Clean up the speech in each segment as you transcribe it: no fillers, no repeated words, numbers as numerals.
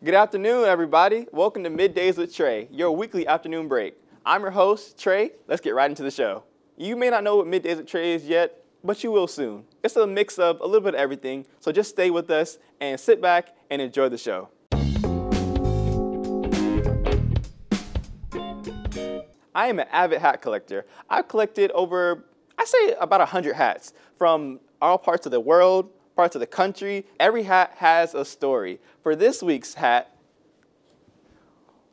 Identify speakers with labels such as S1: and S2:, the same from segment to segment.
S1: Good afternoon, everybody. Welcome to Middays with Trey, your weekly afternoon break. I'm your host, Trey. Let's get right into the show. You may not know what Middays with Trey is yet, but you will soon. It's a mix of a little bit of everything, so just stay with us and sit back and enjoy the show. I am an avid hat collector. I've collected over, I say about 100 hats from all parts of the world, parts of the country. Every hat has a story. For this week's hat,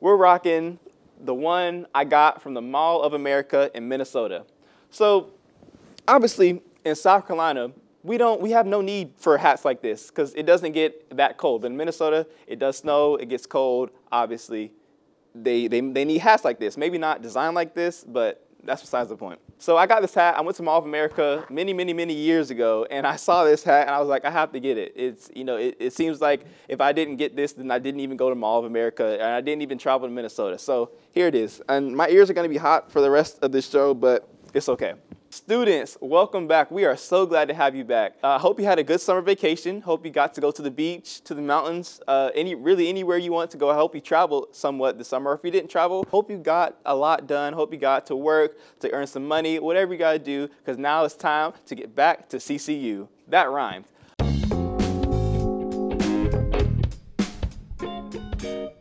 S1: we're rocking the one I got from the Mall of America in Minnesota. So obviously in South Carolina, we have no need for hats like this because it doesn't get that cold. But in Minnesota, it does snow, it gets cold. Obviously, they need hats like this. Maybe not designed like this, but that's besides the point. So I got this hat. I went to Mall of America many years ago, and I saw this hat, and I was like, I have to get it. It's, you know, it seems like if I didn't get this, then I didn't even go to Mall of America, and I didn't even travel to Minnesota. So here it is. And my ears are going to be hot for the rest of this show, but it's okay. Students, welcome back. We are so glad to have you back. I hope you had a good summer vacation. Hope you got to go to the beach, to the mountains, really anywhere you want to go. I hope you traveled somewhat this summer. If you didn't travel, hope you got a lot done. Hope you got to work, to earn some money, whatever you got to do, because now it's time to get back to CCU. That rhymed.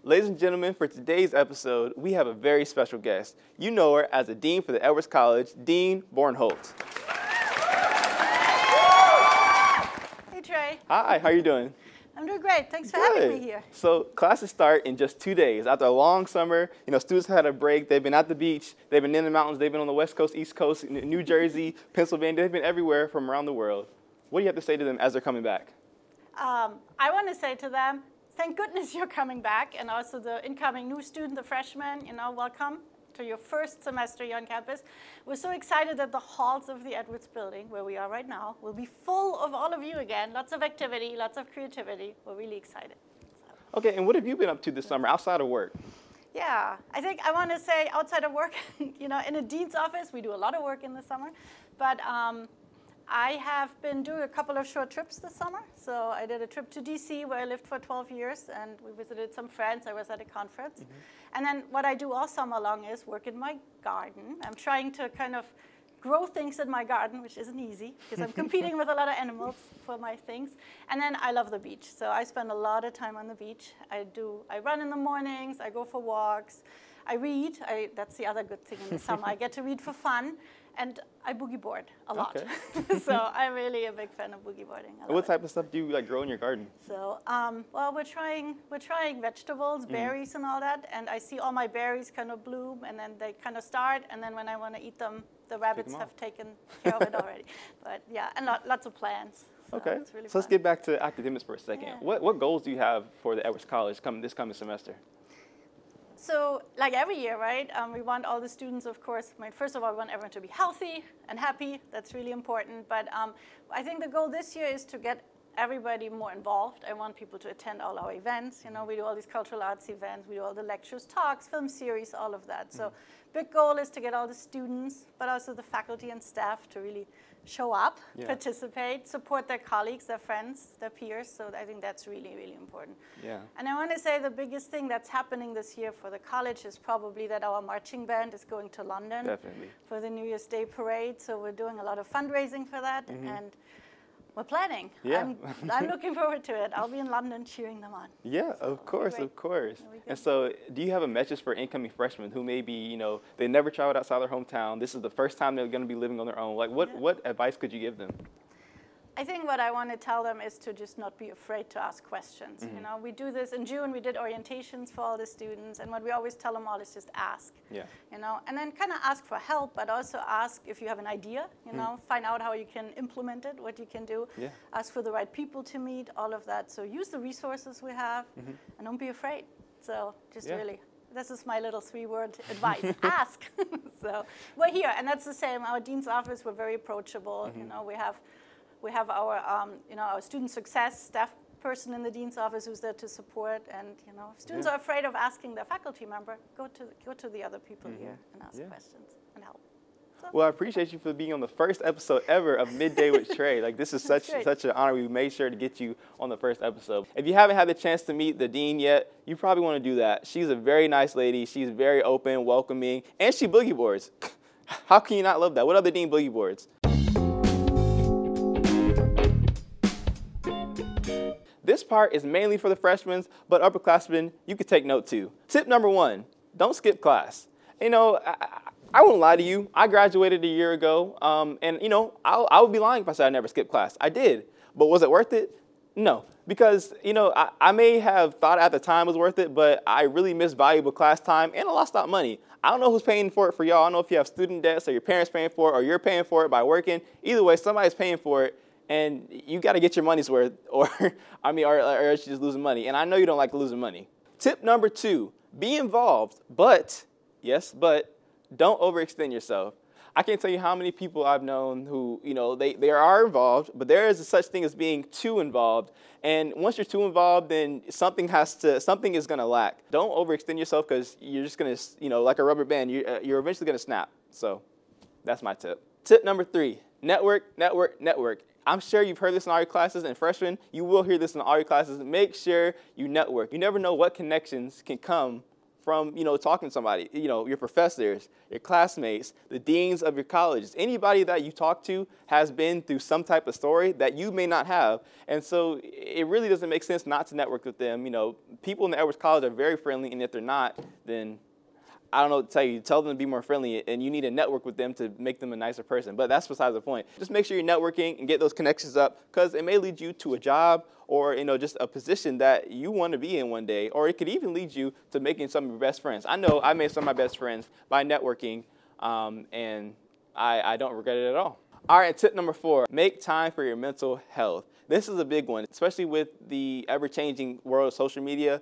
S1: Ladies and gentlemen, for today's episode, we have a very special guest. You know her as the Dean for the Edwads College, Dean Bornholdt.
S2: Hey, Trey.
S1: Hi, how are you doing?
S2: I'm doing great. Thanks for having me here.
S1: So classes start in just 2 days. After a long summer, you know, students had a break. They've been at the beach. They've been in the mountains. They've been on the West Coast, East Coast, New Jersey, Pennsylvania. They've been everywhere from around the world. What do you have to say to them as they're coming back?
S2: I want to say to them, thank goodness you're coming back, and also the incoming new student, the freshmen, you know, welcome to your first semester here on campus. We're so excited that the halls of the Edwads building, where we are right now, will be full of all of you again. Lots of activity, lots of creativity. We're really excited. So.
S1: Okay, and what have you been up to this summer outside of work?
S2: Yeah, I think I want to say outside of work, you know, in a dean's office, we do a lot of work in the summer, but I have been doing a couple of short trips this summer. So I did a trip to DC where I lived for 12 years, and we visited some friends. I was at a conference. Mm-hmm. And then what I do all summer long is work in my garden. I'm trying to kind of grow things in my garden, which isn't easy because I'm competing with a lot of animals for my things. And then I love the beach. So I spend a lot of time on the beach. I run in the mornings. I go for walks. I read. That's the other good thing in the summer. I get to read for fun. And I boogie board a lot. Okay. So I'm really a big fan of boogie boarding.
S1: What type of stuff do you like grow in your garden?
S2: So, well, we're trying vegetables, berries, and all that. And I see all my berries kind of bloom, and then they kind of start. And then when I want to eat them, the rabbits have taken care of it already. But yeah, and lots of plants. So
S1: okay.
S2: It's really
S1: so let's get back to academics for a second.
S2: Yeah.
S1: What goals do you have for the Edwads College this coming semester?
S2: So, like every year, right, we want all the students, of course, first of all, we want everyone to be healthy and happy. That's really important. But I think the goal this year is to get everybody more involved. I want people to attend all our events. You know, we do all these cultural arts events. We do all the lectures, talks, film series, all of that. So big goal is to get all the students, but also the faculty and staff to really show up, participate, support their colleagues, their friends, their peers. So I think that's really, really important. Yeah. And I want to say the biggest thing that's happening this year for the college is probably that our marching band is going to London for the New Year's Day parade. So we're doing a lot of fundraising for that. And we're planning. Yeah. I'm looking forward to it. I'll be in London cheering them on. Yeah,
S1: so of course, of course. And so do you have a message for incoming freshmen who maybe, you know, they never traveled outside their hometown. This is the first time they're going to be living on their own. Like, what advice could you give them?
S2: I think what I want to tell them is to just not be afraid to ask questions. You know, we do this in June. We did orientations for all the students, and what we always tell them all is just ask. Yeah. You know, and then kind of ask for help, but also ask if you have an idea. You know, find out how you can implement it, what you can do. Yeah. Ask for the right people to meet, all of that. So use the resources we have, and don't be afraid. So just really. This is my little 3-word advice. Ask. So we're here, and that's the same. Our dean's office, we're very approachable. You know, we have our, you know, our student success staff person in the dean's office who's there to support. And you know, if students are afraid of asking their faculty member, go to the other people here and ask questions and help.
S1: Well, I appreciate you for being on the first episode ever of Midday with Trey. Like, this is such an honor. We made sure to get you on the first episode. If you haven't had the chance to meet the dean yet, you probably want to do that. She's a very nice lady. She's very open, welcoming, and she boogie boards. How can you not love that? What other dean boogie boards? This part is mainly for the freshmen, but upperclassmen, you could take note too. Tip number 1, don't skip class. You know, I won't lie to you. I graduated a year ago, and you know, I would be lying if I said I never skipped class. I did, but was it worth it? No, because you know, I may have thought at the time it was worth it, but I really missed valuable class time and I lost out money. I don't know who's paying for it for y'all. I don't know if you have student debts or your parents paying for it or you're paying for it by working. Either way, somebody's paying for it. And you got to get your money's worth, or or else you're just losing money. And I know you don't like losing money. Tip number 2, be involved, but don't overextend yourself. I can't tell you how many people I've known who, you know, they are involved, but there is a such thing as being too involved. And once you're too involved, then something is going to lack. Don't overextend yourself because you're just going to, you know, like a rubber band, you're eventually going to snap. So that's my tip. Tip number 3, network, network, network. I'm sure you've heard this in all your classes, and freshmen, you will hear this in all your classes. Make sure you network. You never know what connections can come from, you know, talking to somebody, you know, your professors, your classmates, the deans of your colleges. Anybody that you talk to has been through some type of story that you may not have. And so it really doesn't make sense not to network with them. You know, people in the Edwards College are very friendly, and if they're not, then I don't know what to tell you. Tell them to be more friendly, and you need to network with them to make them a nicer person. But that's besides the point. Just make sure you're networking and get those connections up, because it may lead you to a job or, you know, just a position that you want to be in one day. Or it could even lead you to making some of your best friends. I know I made some of my best friends by networking, and I don't regret it at all. All right, tip number 4, make time for your mental health. This is a big one, especially with the ever-changing world of social media.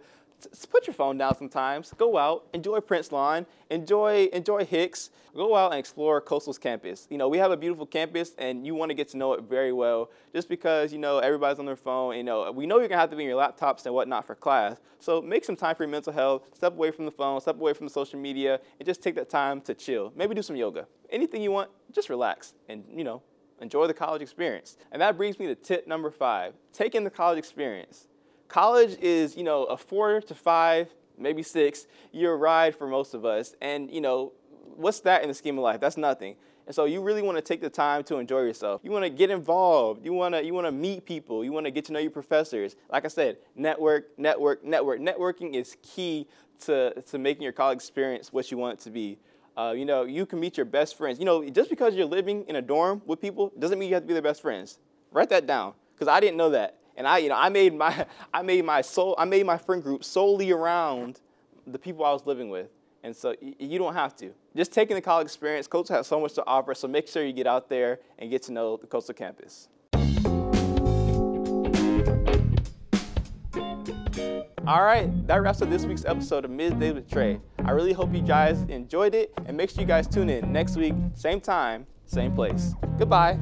S1: Put your phone down sometimes. Go out, enjoy Prince Lawn, enjoy Hicks. Go out and explore Coastal's campus. You know, we have a beautiful campus, and you want to get to know it very well. Just because, you know, everybody's on their phone, you know, we know you're going to have to be on your laptops and whatnot for class. So make some time for your mental health. Step away from the phone, step away from the social media, and just take that time to chill. Maybe do some yoga. Anything you want, just relax and, you know, enjoy the college experience. And that brings me to tip number 5, take in the college experience. College is, you know, a 4 to 5, maybe 6-year ride for most of us. And, you know, what's that in the scheme of life? That's nothing. And so you really want to take the time to enjoy yourself. You want to get involved. You want to meet people. You want to get to know your professors. Like I said, network, network, network. Networking is key to making your college experience what you want it to be. You know, you can meet your best friends. You know, just because you're living in a dorm with people doesn't mean you have to be their best friends. Write that down, because I didn't know that. And I made my friend group solely around the people I was living with. And so you don't have to. Just taking the college experience, Coastal has so much to offer, so make sure you get out there and get to know the Coastal campus. All right, that wraps up this week's episode of Midday with Trey. I really hope you guys enjoyed it, and make sure you guys tune in next week, same time, same place. Goodbye.